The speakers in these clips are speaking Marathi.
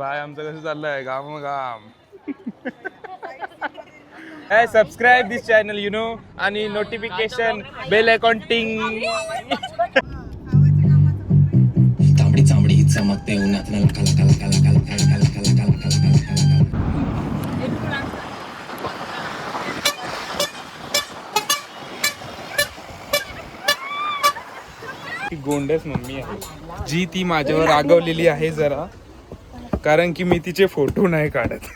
भाई आमचं कसं चाललंय गाम गाम. Subscribe this channel you know आणि नोटिफिकेशन बेल आयकॉन टिंग. तांबडी चांबडी चमकते उन्हात कला कला कला कला कला कला कला कला कला कला कला. गोंडस मम्मी आहे जी ती माझ्यावर रागवलेली आहे जरा, कारण की मी तिचे फोटो नाही काढत.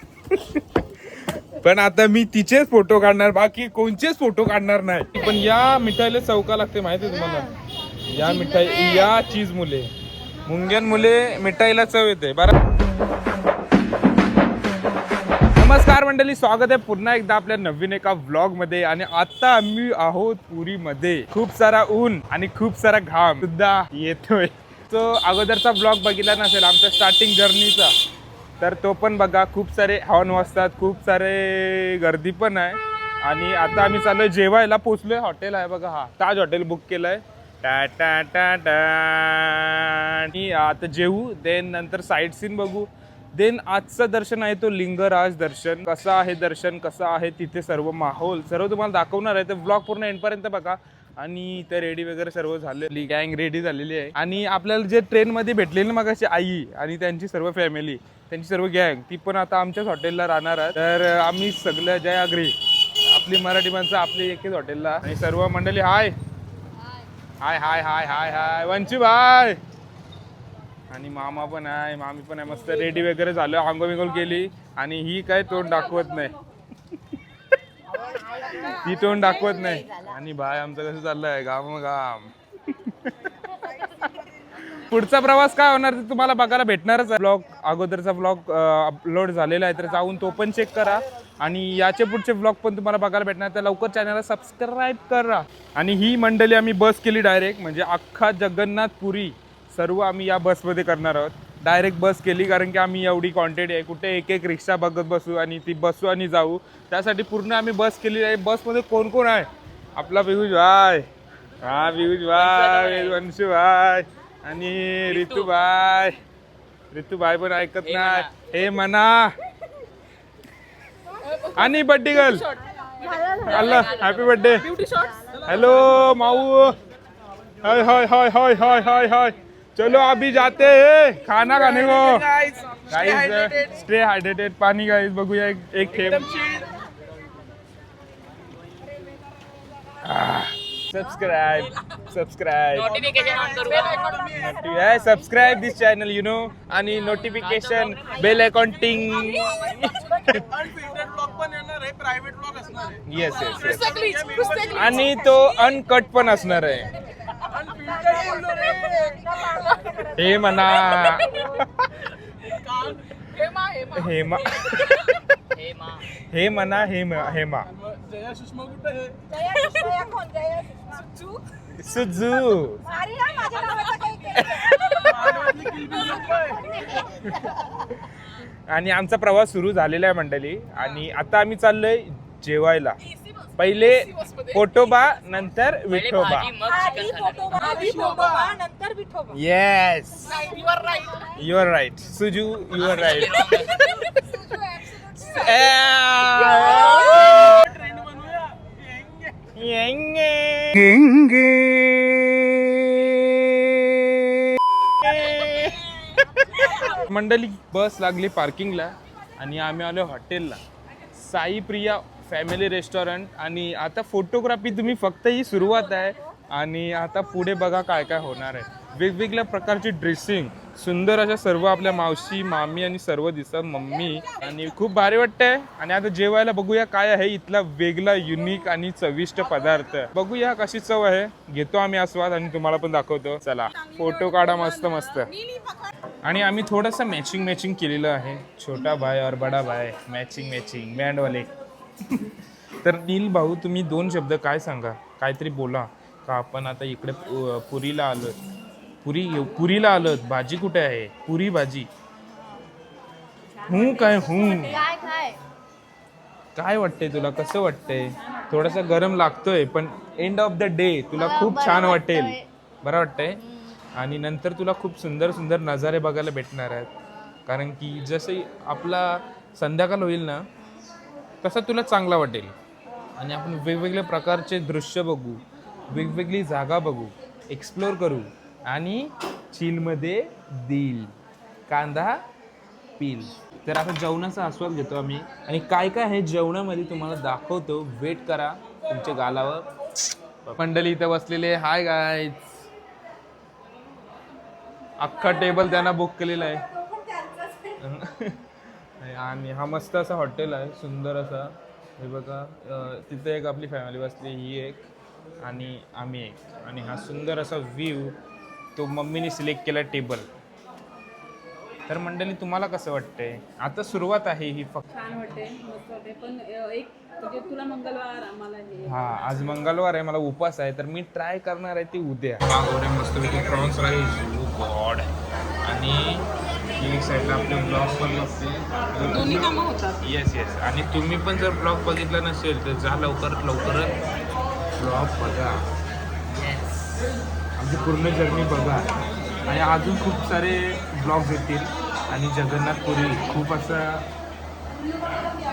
पण आता मी तिचेच फोटो काढणार, बाकी कोणचेच फोटो काढणार नाही. पण या मिठाईला चौका लागते माहिती आहे तुम्हाला. या मिठाई या चीज मुले मुंग्यान मुले मिठाईला चव येते बरं. नमस्कार मंडळी, स्वागत आहे पुन्हा एकदा आपल्या नवीन एका व्लॉग मध्ये. आणि आता आम्ही आहोत पुरीमध्ये. खूप सारा ऊन आणि खूप सारा घाम सुद्धा येतोय. तो अगोदरचा व्लॉग बघितला नसेल आमच्या स्टार्टिंग जर्नीचा, तर तो पण बघा. खूप सारे हॉर्न वाजतात, खूप सारे गर्दी पण आहे. आणि आता आम्ही चाललोय जेवायला. पोचलोय, हॉटेल आहे बघा, हा ताज हॉटेल बुक केलंय. टा टा टा टा. आता जेवू, देन नंतर साईट सीन बघू. देन आजचं दर्शन आहे तो लिंगराज दर्शन. कसं आहे दर्शन, कसं आहे तिथे सर्व माहोल सर्व तुम्हाला दाखवणार आहे. तर ब्लॉग पूर्ण एंडपर्यंत बघा. आणि ते रेडी वगैरे सर्व झाले, गँग रेडी झालेली आहे. आणि आपल्याला जे ट्रेनमध्ये भेटलेली ना मगाशी आई आणि त्यांची सर्व फॅमिली, त्यांची सर्व गँग, ती पण आता आमच्याच हॉटेलला राहणार आहे. तर आम्ही सगळं जय अग्री, आपली मराठी माणसं आपली एकेच हॉटेलला. आणि सर्व मंडळी हाय हाय हाय हाय हाय हाय वंची भाई. आणि मामा पण आहे, मामी पण आहे. मस्त रेडी वगैरे झालं, आंघोळ बिंघोळ केली. आणि ही काय तोंड दाखवत नाही, ती तोंड दाखवत नाही. आणि भाई आमचं कसं चाललंय गाम गाम. पुढचा प्रवास काय होणार ते तुम्हाला बघायला भेटणारच आहे. ब्लॉग अगोदरचा ब्लॉग अपलोड झालेला आहे, तर जाऊन तो पण चेक करा. आणि याचे पुढचे ब्लॉग पण तुम्हाला बघायला भेटणार, तर लवकर चॅनलला सबस्क्राईब करा. आणि ही मंडळी आम्ही बस केली डायरेक्ट, म्हणजे अख्खा जगन्नाथपुरी सर्व आम्ही या बसमध्ये करणार आहोत. डायरेक्ट बस केली, कारण की आम्ही एवढी क्वांटिटी आहे, कुठे एक एक रिक्षा बघत बसू आणि ती बसू आणि जाऊ. त्यासाठी पूर्ण आम्ही बस केली आहे. बसमध्ये कोण कोण आहे? आपला पियुष भाई, हा पियुष भाई, वंशू भाई आणि ऋतुभाई. ऋतुभाई पण ऐकत नाही हे म्हणा. आणि बड्डे गर्ल, अल्लाह happy birthday. Hello Mau. Hi hi hi hi hi hi hi. चलो अभी जाते हैं खाना खाने को गाइस. स्टे हाइड्रेटेड, पाणी गाइस. बघूया एक थेंब. सबस्क्राइब नोटिफिकेशन ऑन करू. Subscribe this channel you know आणि नोटिफिकेशन बेल आयकॉन टिंग. Yes yes yes. आणि तो अनकट पण असणार आहे. हे म्हणा हेमा, हे म्हणा हेमा. सुजू. आणि आमचा प्रवास सुरू झालेला आहे मंडळी. आणि आता आम्ही चाललोय जेवायला. पहिले पोटोबा नंतर Vithoba. Yes you are right Suju, you are right. मंडळी बस लागली पार्किंगला आणि आम्ही आलो हॉटेलला, साई प्रिया फॅमिली रेस्टॉरंट. आणि आता फोटोग्राफी तुम्ही फक्त ही सुरुवात आहे. आणि आता पुढे बघा काय काय होणार आहे. वेगवेगळ्या प्रकारची ड्रेसिंग, सुंदर अशा सर्व आपल्या मावशी मामी आणि सर्व दिसतात, मम्मी. आणि खूप भारी वाटतंय. आणि आता जेवायला बघूया काय आहे इथला वेगळा युनिक आणि चविष्ट पदार्थ. बघूया कशी चव आहे, घेतो आम्ही आस्वाद आणि तुम्हाला पण दाखवतो. चला फोटो काढा मस्त मस्त. आणि आम्ही थोडंसं मॅचिंग केलेलं आहे. छोटा भाई और बडा भाई मॅचिंग बँडवाले. तर नील भाऊ, तुम्ही दोन शब्द काय सांगा, काहीतरी बोला. का आपण आता इकडे पुरीला आलोत, पुरीला आलोत. भाजी कुठे आहे? पुरी भाजी. काय वाटतंय तुला, कसं वाटतंय? थोडासा गरम लागतोय, पण एंड ऑफ द डे तुला खूप छान वाटेल, बरं वाटतंय. आणि नंतर तुला खूप सुंदर सुंदर नजारे बघायला भेटणार आहेत. कारण की जसं आपला संध्याकाळ होईल ना तसा तुला चांगला वाटेल आणि आपण वेगवेगळ्या प्रकारचे दृश्य बघू, वेगवेगळी जागा बघू, एक्सप्लोर करू आणि चिलमध्ये दिल कांदा पील. तर आता जेवणाचा आस्वाद घेतो आम्ही आणि काय काय आहे जेवणामध्ये तुम्हाला दाखवतो. वेट करा तुमच्या गालावर. मंडळी इथं बसलेले. Hi guys. अख्खा टेबल त्यांना बुक केलेला आहे आणि हा मस्त असा हॉटेल आहे, सुंदर असा. हे बघा तिथे एक आपली फॅमिली बसली, ही एक आणि आम्ही एक. आणि हा सुंदर असा व्ह्यू तो मम्मीने सिलेक्ट केला टेबल. तर मंडळी तुम्हाला कसं वाटतंय? आता सुरुवात आहे ही फक्त. छान वाटते, मस्त वाटते. पण एक म्हणजे तुला मंगळवार, आम्हाला हे हा आज मंगळवार आहे, मला उपवास आहे, तर मी ट्राय करणार आहे ती उद्या. हा गोरे मस्तपैकी प्रॉन्स राईस गॉड. आणि एक साईडला आपले ब्लॉग पण लागते. दोन्ही कामं होतात. Yes yes. आणि तुम्ही पण जर ब्लॉग बघितला नसेल तर जा लवकरात ब्लॉग बघा. आमची पूर्ण जर्नी बघा. आणि अजून खूप सारे ब्लॉग्स येतील. आणि जगन्नाथपुरी खूप असं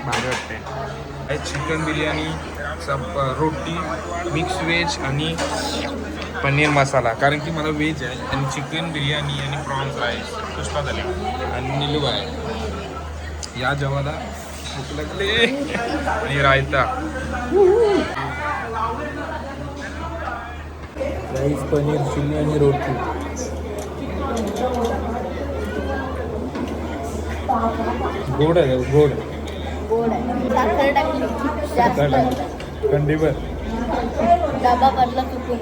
भारी वाटते. चिकन बिर्याणी, रोटी, मिक्स व्हेज आणि पनीर मसाला, कारण की मला व्हेज आहे. आणि चिकन बिर्याणी आणि प्रॉन्स राईस पुष्पा झाले आणि निलू आहे. या जेवायला भूक लागले. आणि रायता, राईस, पनीर चिली आणि रोटी. गोड आहे गोड. गोड आहे. साखर टाकली जास्त. कंदीवर डबा भरला चुकून.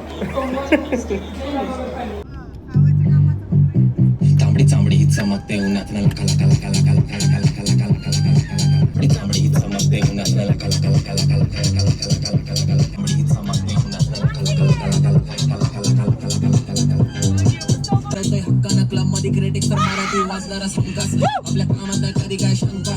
तांबडी चांबडी चमकते उन्हात नला काला काला काला काला काला काला काला काला काला काला तांबडी चांबडी चमकते उन्हात नला काला काला काला काला काला काला काला काला काला काला तांबडी चमकते उन्हात नला काला काला काला काला काला काला काला काला काला काला हक्काना क्लब मध्ये क्रिटिक तर मराठी वाचणारा संकास आपल्या कामात नाही कधी काय शंका.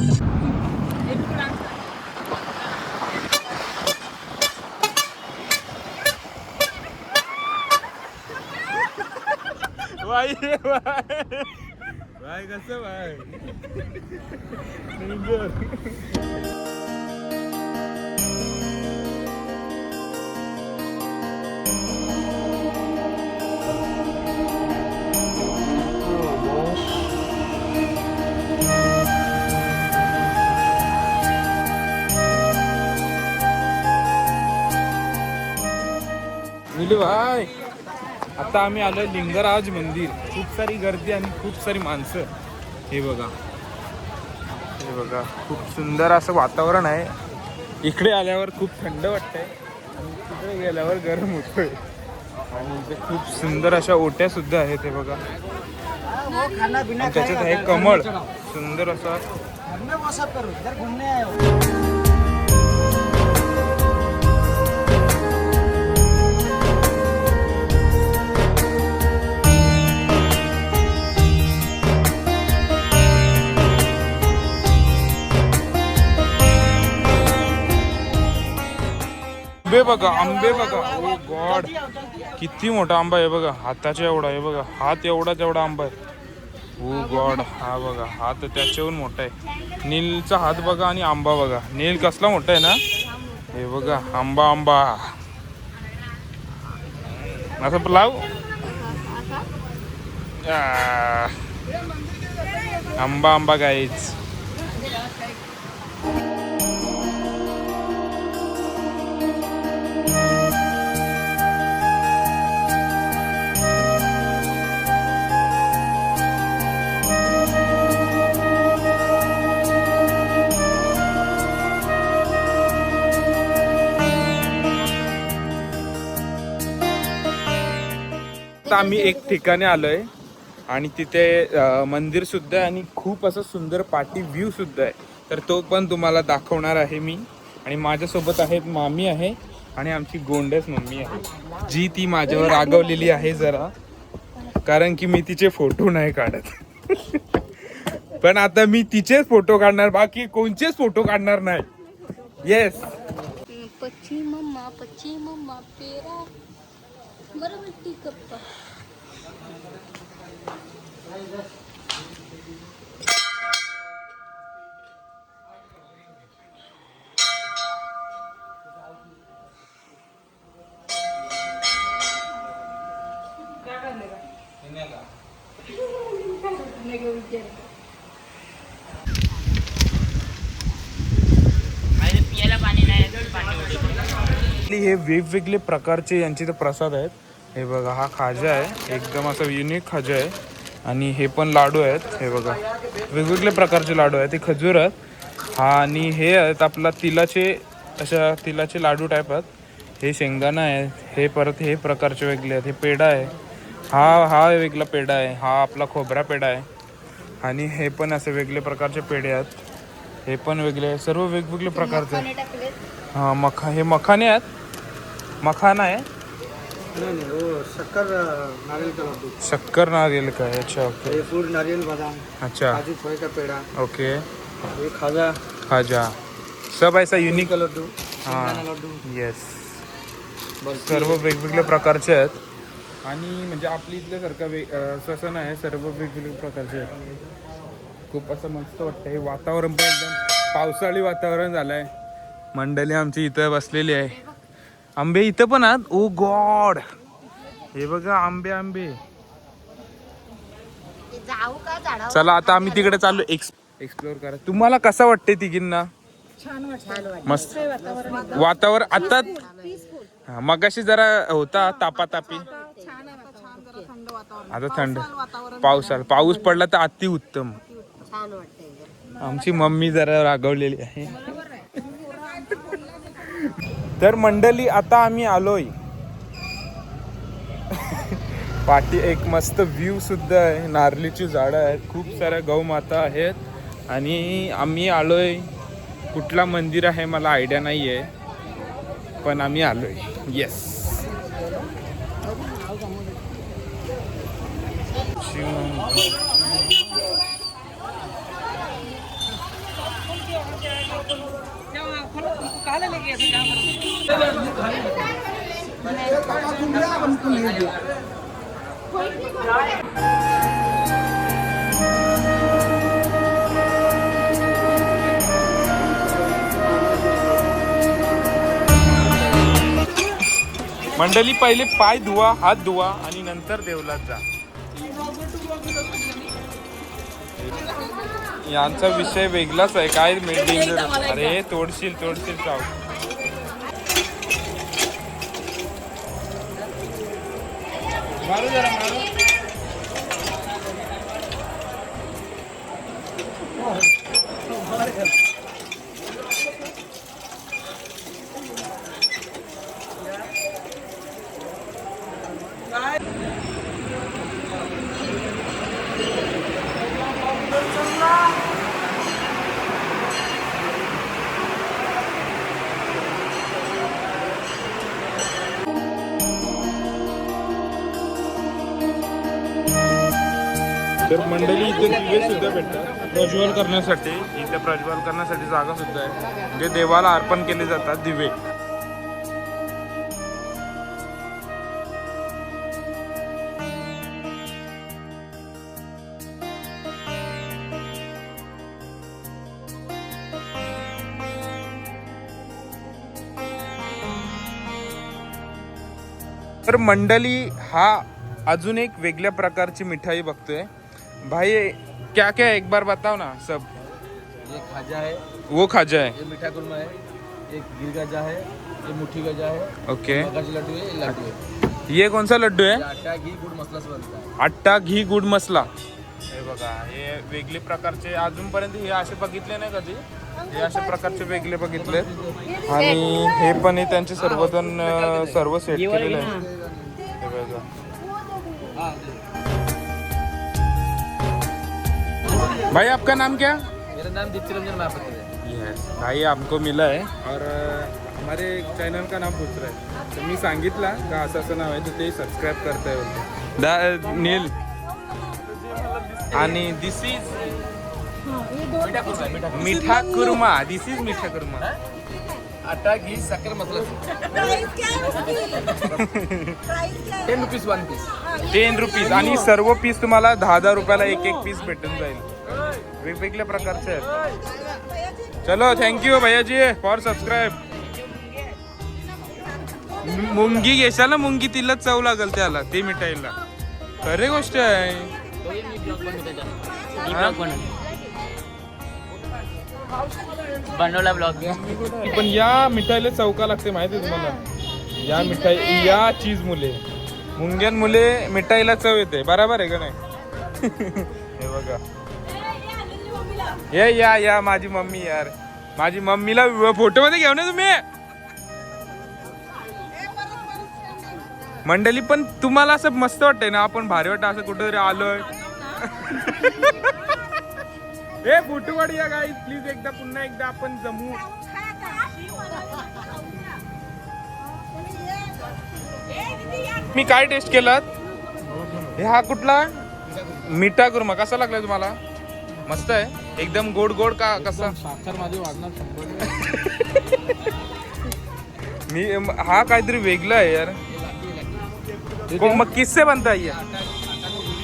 बाय बाय कसं बाय. निलू भाई, आता आम्ही आलोय लिंगराज मंदिर. खूप सारी गर्दी आणि खूप सारी माणसं. हे बघा, हे बघा, खूप सुंदर असं वातावरण आहे. इकडे आल्यावर खूप थंड वाटतंय आणि तिकडे गेल्यावर गरम होतोय. आणि इथे खूप सुंदर अशा ओट्या सुद्धा आहेत. हे बघा, आणि त्याच्यात आहे कमळ, सुंदर असा. आंबे बघा, आंबे बघा. ओ गॉड, किती मोठा आंबा आहे बघा, हाताच्या एवढा आहे बघा, हात एवढा तेवढा आंबा आहे. ओ गॉड, हा बघा, हात त्याच्याहून मोठा आहे. नीलचा हात बघा आणि आंबा बघा. नील कसला मोठा आहे ना. हे बघा, आंबा आंबा असं लाव. आंबा आंबा गाईच. आता आम्ही एक ठिकाणी आलोय आणि तिथे मंदिर सुद्धा आहे आणि खूप असं सुंदर पार्टी व्ह्यू सुद्धा आहे. तर तो पण तुम्हाला दाखवणार आहे मी. आणि माझ्यासोबत आहेत मामी आहे आणि आमची गोंडस मम्मी आहे, जी ती माझ्यावर रागवलेली आहे जरा, कारण की मी तिचे फोटो नाही काढत. पण आता मी तिचेच फोटो काढणार, बाकी कोणचेच फोटो काढणार नाही. येस. पच्ची मम्मा पेरा बरोबर ठीक आहे. हे वेगवेगळे प्रकारचे यांचे तर प्रसाद आहेत. हे बघा हा खाजा आहे, एकदम असा युनिक खाजा आहे. आणि हे पण लाडू आहेत. हे बघा वेगवेगळे प्रकारचे लाडू आहेत. हे खजूर आहेत हा. आणि हे आहेत आपला तिलाचे, अशा तिलाचे लाडू टाईप आहेत. हे शेंगदाणा आहे. हे परत हे प्रकारचे वेगळे आहेत. हे पेढा आहे हा वेगळा पेढा आहे. हा आपला खोबरा पेढा आहे. आणि हे पण असे वेगळे प्रकारचे पेढे आहेत. हे पण वेगळे, सर्व वेगवेगळे प्रकारचे. हा हे मखाने आहेत. मखाना आहे, शक्कर नारियल का लड्डू, शक्कर नारियल का है. अच्छा ओके. ये फूड नारियल बादाम, अच्छा काजू खोए का पेड़ा, ओके. ये खाजा खाजा, सब ऐसा युनिक. का लड्डू, हाँ शेंगदाणा लड्डू, येस, सर्व वेगवेगळ्या प्रकारचे आहेत. आणि म्हणजे आपली इथल्यासारखं सण आहे, सर्व वेगवेगळ्या प्रकारचे आहेत. खूप असं मस्त वाटतं. हे वातावरण पण एकदम पावसाळी वातावरण झालं आहे. मंडळी आमची इथं बसलेली आहे. आंबे इथं पण आहेत. ओ गॉड, हे बघा आंबे आंबे. जाऊ का झाडावर? चला आता आम्ही तिकडे चाललो एक्सप्लोर करा. तुम्हाला कसं वाटते तिघींना? मस्त वातावरण. आता मगाशी जरा होता तापातापी, आता थंड. पाऊस पडला तर अति उत्तम. छान वाटतंय. आमची मम्मी जरा रागवलेली आहे. तर मंडळी आता आम्ही आलोय पाठी. एक मस्त व्ह्यू सुद्धा आहे. नारळीची झाडं आहेत, खूप साऱ्या गौमाता आहेत. आणि आम्ही आलोय, कुठला मंदिर आहे मला आयडिया नाही आहे, पण आम्ही आलोय. येस, मंडळी पहिले पाय धुवा, हात धुवा आणि नंतर देवलात जा. यांचा विषय वेगळाच आहे. काय डेंजर. अरे तोडशील चाव. मारू जरा मारू. तर मंडळी इथे दिवे सुद्धा भेटतात प्रज्वल करण्यासाठी. इथे प्रज्वल करण्यासाठी जागा सुद्धा आहे, जे देवाला अर्पण केले जातात दिवे. तर मंडळी हा अजून एक वेगळ्या प्रकारची मिठाई बघतोय. भाई क्या क्या है एक बार बताओ ना सब. ये खाजा है, वो खाजा है, ये मीठा कुरमा है, एक गिर गजा है, ये मुट्ठी गजा है, ओके. मगज लड्डू है, ये लड्डू है. ये कौन सा लड्डू है? ये आटा घी गुड़ मसाला से बनता है. आट्टा घी गुड मसाला. हे बघा, हे वेगळे प्रकारचे अजूनपर्यंत हे असे बघितले नाही कधी. हे अशा प्रकारचे वेगळे बघितले. आणि हे पण हे त्यांचे सर्वजण सर्व सेट केलेले आहे. हे बघा. भाई आपका नाम क्या? मेरा नाम दीप्ति रंजन महापात्र है. यस, भाई हमको मिला है और हमारे चॅनल का नाम पूछ रहा है. तर मी सांगितला का असं असं नाव आहे, तर ते सबस्क्राईब करताय बोलतो नील. आणि दिस इज मीठा कुर्मा. दिस इज मीठा कुर्मा. आटा घी साखर मसाला 10 रुपीज 1 पीस. 10 रुपीज. आणि सर्व पीस तुम्हाला 10,000 रुपयाला एक पीस भेटून जाईल. वेगवेगळ्या प्रकारचे आहेत. चलो थँक्यू भैयाजी फॉर सबस्क्राईब. मुंगी घेशाल ना, मुंगी तिला चव लागल त्याला, ते मिठाईला. खरी गोष्ट आहे. बनवला ब्लॉग पण या मिठाईला चौका लागते माहिती आहे तुम्हाला. या मिठाई या चीज मुले मुंग्यान मुले मिठाईला चव येते. बरोबर आहे का नाही? हे बघा हे या माझी मम्मी यार. माझी मम्मीला फोटो मध्ये घेऊ ना तुम्ही मंडळी. पण तुम्हाला असं मस्त वाटतंय ना आपण भारी वाटतं असं कुठेतरी आलोय. हे फोटो काढूया गाईज प्लीज. एकदा पुन्हा एकदा आपण जमू. मी काय टेस्ट केलात? हे हा कुठला मिठा कुर्मा कसा लागला तुम्हाला? मस्त आहे एकदम गोड गोड का कसा? साखर माझे वाढणार 100. मी हा काहीतरी वेगळा आहे यार. मग किससे बनता है ये?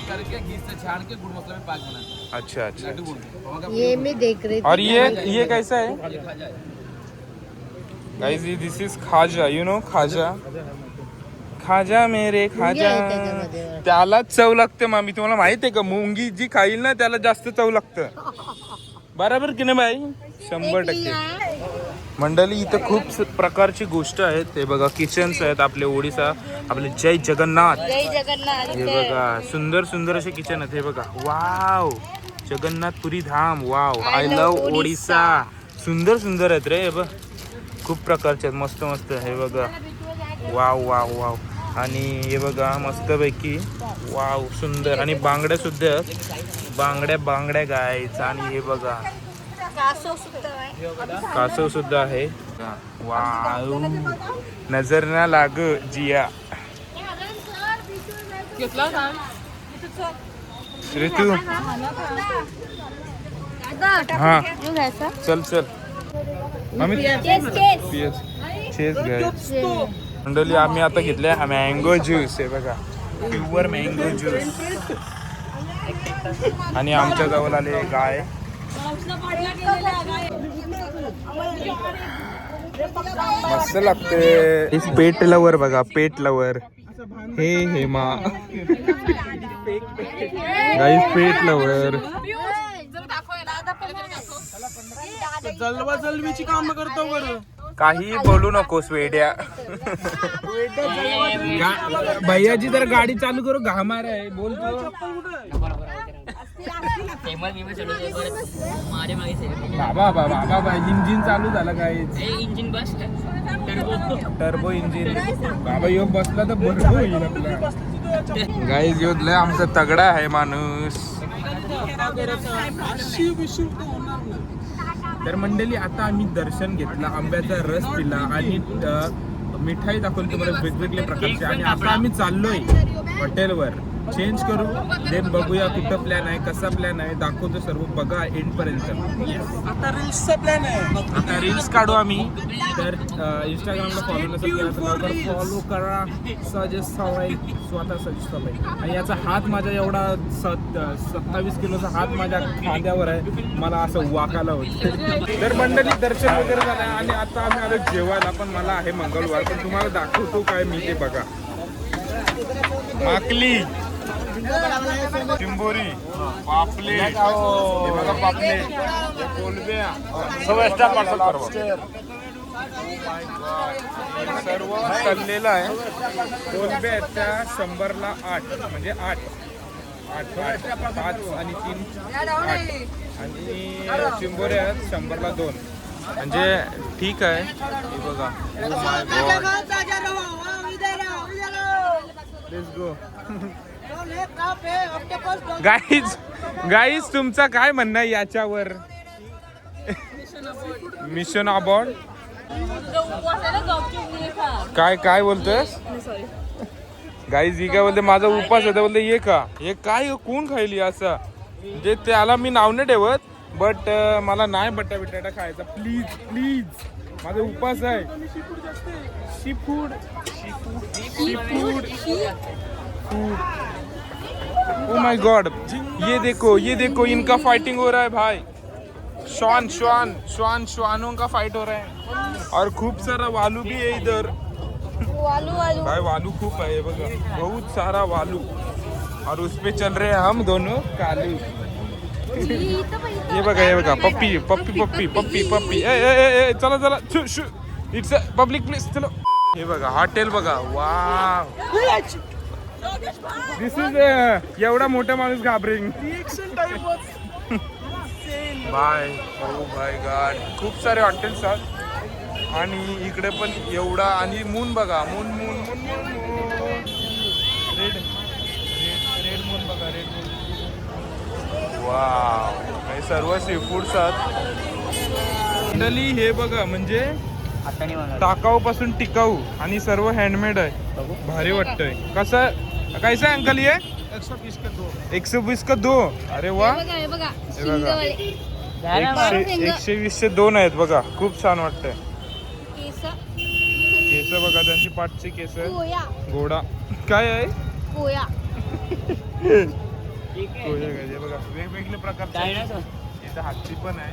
करके घी से छान के गुड़ मसाला में पाक बनाते अच्छा अच्छा. हैं. ये मैं देख रही और ये कैसा है गाइस? दिस इज खाजा. यू नो खाजा. खाजा मेरे खाजा. त्याला चव लागते मामी. तुम्हाला माहित आहे का मुंगी जी खाईल ना त्याला जास्त चव लागतं. बरोबर की नाही बाई? 100%. मंडळी इथं खूप प्रकारची गोष्ट आहेत. हे बघा किचन्स आहेत आपले ओडिसा. आपले जय जगन्नाथ. हे बघा सुंदर सुंदर असे किचन आहेत. हे बघा wow Jagannathpuri Dham. Wow I love Odisha. सुंदर सुंदर आहेत रे. हे बघ खूप प्रकारचे आहेत मस्त मस्त. हे बघा वाव वाव वाव. आणि हे बघा मस्तपैकी वाव सुंदर. आणि बांगड्या सुद्धा आहेत. बांगड्या गायच. आणि हे बघा कासव सुद्धा आहे. वाव नजर ना लाग जिया. ऋतू हा चल चल आम्ही चेस घ्याय. मंडळी आम्ही आता घेतले मँगो ज्यूस. हे बघा प्युअर मँगो ज्यूस. आणि आमच्या जवळ आले गाय. मस्त लागते. पेट लवर बघा पेट लवर. हे मा गाईस पेट लवर. जलवा जलवीची काम करतो बरं. काही बोलू नकोस वेड्या. भैयाजी जर गाडी चालू करू घामार आहे बोलतो. बाबा इंजिन चालू झालं काय? इंजिन बस टर्बो इंजिन. बाबा यो बसला तर बरोबर होईल आपला. गाईज योदलाय आमचा तगडा आहे माणूस. तर मंडळी आता आम्ही दर्शन घेतलं. आंब्याचा रस पिला आणि मिठाई दाखवली तुम्हाला वेगवेगळ्या प्रकारचे. आणि आता आम्ही चाललोय हॉटेलवर. चेंज करू देन बघूया कुठं प्लॅन आहे कसा प्लॅन आहे दाखवतो सर्व. बघा एंड पर्यंत. आता रील्सचा प्लॅन आहे. आता रील्स काढू आम्ही. तर इंस्टाग्रामला फॉलो नसेल केला तर लवकर फॉलो करा. सजेस्ट सवय स्वतः सजेस्ट सवय. आणि याचा हात माझ्या एवढा 27 किलोचा हात माझ्या खांद्यावर आहे. मला असं वाकायला होतं. तर मंडळी दर्शन वगैरे झालं आणि आता आम्ही आलो जेवायला. पण मला आहे मंगळवार. पण तुम्हाला दाखवतो काय मी ते बघा. माकली चिंबोरी पापलेट. हे बघा पापलेट कोलब्या सर्व तळलेलं आहे. कोलब्या आहेत त्या 100ला 8 म्हणजे 8 5 आणि 3 8. आणि चिंबोऱ्या आहेत 100ला 2 म्हणजे ठीक आहे. हे बघा ओ my God. Let's go. Guys तुमचा काय म्हणणं आहे याच्यावर? मिशन अबॉर्ड काय बोलतोस? गाईज ही काय बोलते माझा उपास होता. बोलते ये का हे काय कोण खायली असं. म्हणजे त्याला मी नाव नाही ठेवत बट मला नाही बटाटा खायचा. प्लीज प्लीज माझा उपास आहे. Seafood oh my God. ये देखो इनका फाइटिंग हो रहा है भाई. श्वानों का फाइट हो रहा है. और खूप सारा वालू भी है इधर. भाई वालू खूप है बघा बहुत सारा वालू. और उस पे चल रहे हैं हम दोनों कालू. हे बघा पप्पी पप्पी पप्पी पप्पी पप्पी ए चला चला shoe shoe it's a public place चलो. हे बघा हॉटेल बघा. वाव दिस इज एवढा मोठा माणूस घाबरेन. Bye O my God. खूप सारे हॉटेल्स आहेत आणि इकडे पण एवढा. आणि मून बघा. Moon moon moon moon moon red red moon बघा. Red moon. वाव हे सर्व सी फूड्स आहेत. मंडळी हे बघा म्हणजे हाताने बनवलं. टाकाऊ पासून टिकाऊ आणि सर्व हँडमेड आहे. भारी वाटतंय. कसं कैसा है अंकल ये 120 का 2. अरे वा. हे बघा हे बघा. शिंगवाले. 120 2 आहेत बघा. खूप छान वाटतंय. केस केस बघा त्यांची पाठची केस. पोया घोडा काय आहे. पोया कोया काय हे बघा. वेगवेगळे प्रकारचे. डायनासोर. इथं हत्ती पण आहे.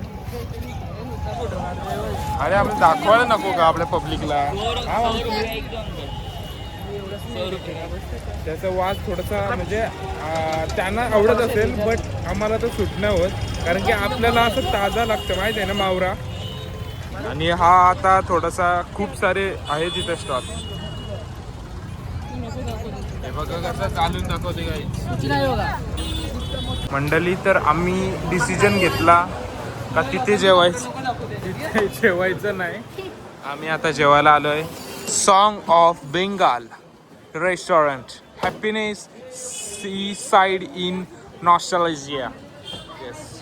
अरे आपण दाखवायला नको का आपल्या पब्लिकला. त्याचा वास थोडासा म्हणजे त्यांना आवडत असेल बट आम्हाला तर सूट नाही होत कारण की आपल्याला असं ताजा लागतं माहिती आहे ना मावरा. आणि हा आता थोडासा खूप सारे आहे तिथे स्टॉल. हे बघा कसं चालून दाखवते काही. मंडळी तर आम्ही डिसिजन घेतला का तिथे जेवायचं. तिथे जेवायचं नाही. आम्ही आता जेवायला आलोय song of Bengal restaurant. Happiness seaside in nostalgia. Yes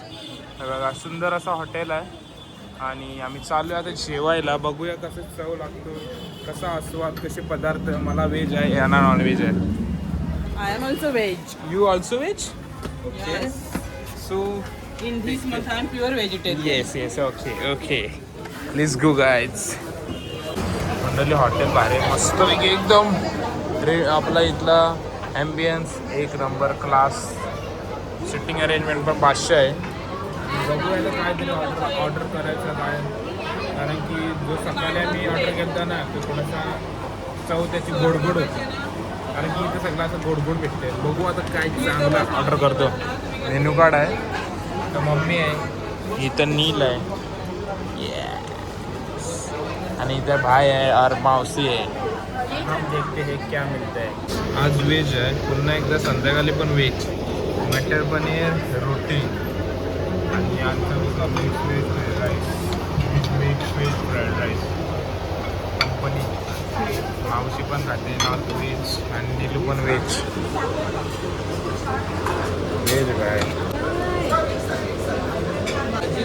बघा सुंदर असं हॉटेल आहे आणि आम्ही चालू आहे आता जेवायला. बघूया कसं चव लागतो कसा आस्वाद कसे पदार्थ. मला व्हेज आहे यांना नॉन व्हेज आहे. I am also veg. You also veg. Okay so In this month I am pure vegetarian. Yes yes okay okay please go guys. मंडळी हॉटेल भारी मस्तपैकी एकदम आपला इथला ॲम्बियन्स एक नंबर क्लास. सिटिंग अरेंजमेंट पण 500 आहे. बघूया काहीतरी ऑर्डर करायचं काय कारण की जो सकाळी आम्ही ऑर्डर केला ना तो थोडासा चव त्याची गोडगोड होती कारण की इथं सगळं असं गोडगोड भेटते. बघू आता काय चांगलं ऑर्डर करतो. मेनू कार्ड आहे. तर मम्मी आहे इथं नील आहे आणि इधर भाई है और मौसी है. हम देखते हैं क्या मिलता है. आज व्हेज आहे. पुन्हा एकदा संध्याकाळी पण व्हेज. मटर पनीर रोटी आणि आमचा mix veg fried rice. Mix veg fried rice. Company मावशी पण खाते नॉर्थ व्हेज आणि नीलू पण व्हेज. व्हेज काय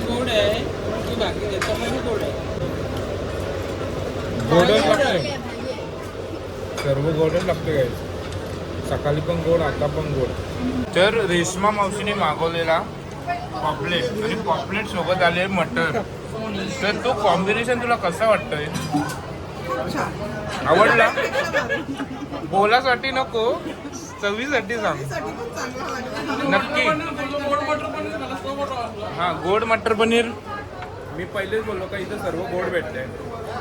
गोड आहे की बाकी त्याच्यामध्ये गोड आहे. गोडच लागते. सर्व गोडच लागते काय. सकाळी पण गोड आता पण गोड. तर रेश्मा मावशीने मागवलेला पॉपलेट आणि पॉपलेट सोबत आले मटर. तर तो कॉम्बिनेशन तुला कसा वाटतोय. आवडला. बोलासाठी नको चवीसाठी सांग नक्की. हा गोड मटर पनीर. मी पहिलेच बोललो का इथं सर्व गोड भेटतंय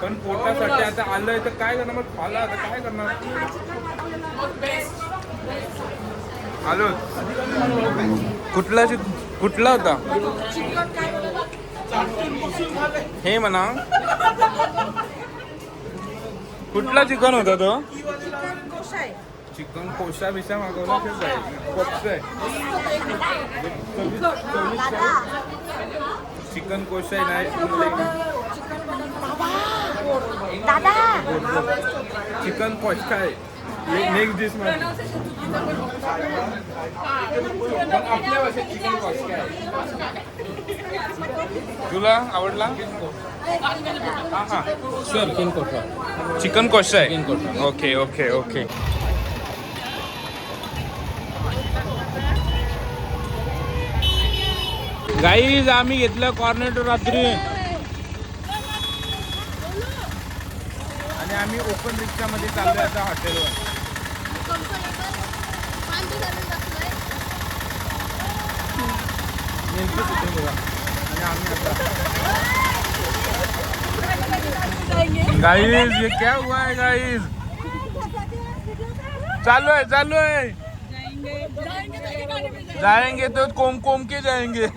पण पोटासाठी आता आलंय तर काय करणार. मग खाला आता काय करणार. आलो कुठला होता हे म्हणा. कुठला चिकन होता तो. चिकन कोशा बिशा मागवला चिकन कोशा नाही. चिकन कोशा आहे. नेक्स्ट डिश मध्ये आपल्या भाषेत चिकन कोशा आहे. तुला आवडला. हा हा सर चिकन कोशा आहे. Okay okay okay. गाईज आम्ही घेतलं कॉर्नेटो रात्री आणि आम्ही ओपन रिक्षामध्ये चाललोय आता हॉटेलवर. आणि आम्ही आता गाईज ये क्या हुआ है गाईज. चालू आहे जाएंगे तो कोम कोम के जाएंगे.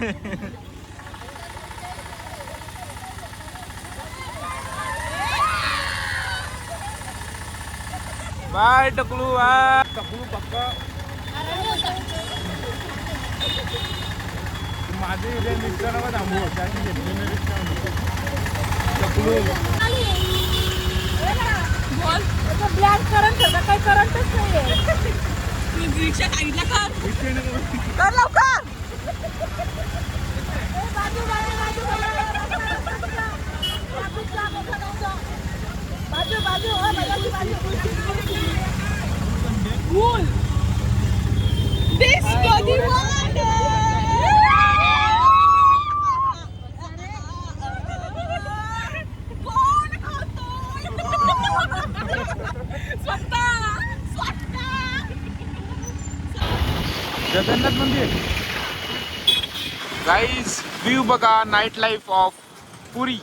बाय टकलू बाय. टकलू पक्का माझे रिक्षा नका थांबू त्यांनी घेतलेलं रिक्षा टकलू. ब्लॅक करंट होता काही करंटच नाहीये. रिक्षा साईडला कर लवकर. जगन्नाथ मंदिर. गाईज व्ह्यू बघा नाईट लाईफ ऑफ पुरी.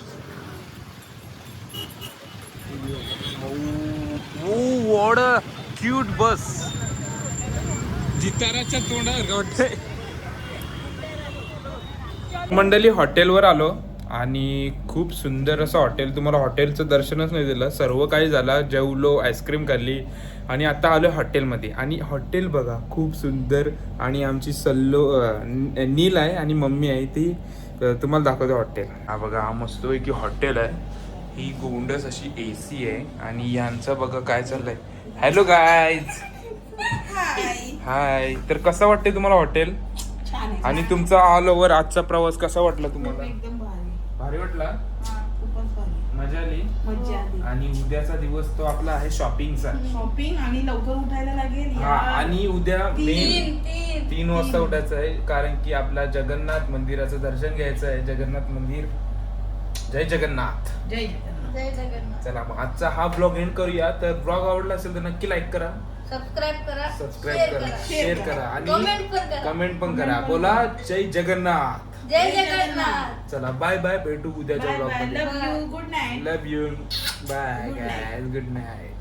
वॉड क्यूट बस. जिताराच्या तोंडावर वाटतंय. मंडळी हॉटेलवर आलो आणि खूप सुंदर असं हॉटेल. तुम्हाला हॉटेलचं दर्शनच नाही दिलं. सर्व काही झालं. जेवलो, आईस्क्रीम खाल्ली आणि आता आलो हॉटेलमध्ये. आणि हॉटेल बघा खूप सुंदर. आणि आमची नील आहे आणि मम्मी आहे ती तुम्हाला दाखवते हॉटेल. हा बघा हा मस्तपैकी हॉटेल आहे. ही गोंडस अशी AC आहे. आणि यांचं बघा काय चाललंय. Hello guys. हाय. तर कसं वाटतंय तुम्हाला हॉटेल आणि तुमचा ऑल ओव्हर आजचा प्रवास कसा वाटला तुम्हाला? एकदम भारी. भारी वाटला. खूपच भारी. मजा आली. मज्जा आली. आणि उद्याचा दिवस तो आपला आहे शॉपिंगचा. शॉपिंग आणि लवकर उठायला लागेल. हा आणि उद्या मेन 3 3 वाजता उठायचं आहे कारण की आपला जगन्नाथ मंदिराचं दर्शन घ्यायचं आहे. जगन्नाथ मंदिर. जय जगन्नाथ. जय जगन्नाथ. जय जगन्नाथ. चला मग आजचा हा ब्लॉग एंड करूया. तर ब्लॉग आवडला असेल तर नक्की लाईक करा, सबस्क्राईब करा, सबस्क्राईब करा, शेअर करा आणि कमेंट पण करा. कमेंट पण करा. बोला जय जगन्नाथ. जय जगन्नाथ. चला बाय बाय. भेटू उद्याच्या बाय ब्लॉग बाय. मध्ये. Love you. Good night. Love you. Bye guys. Good night.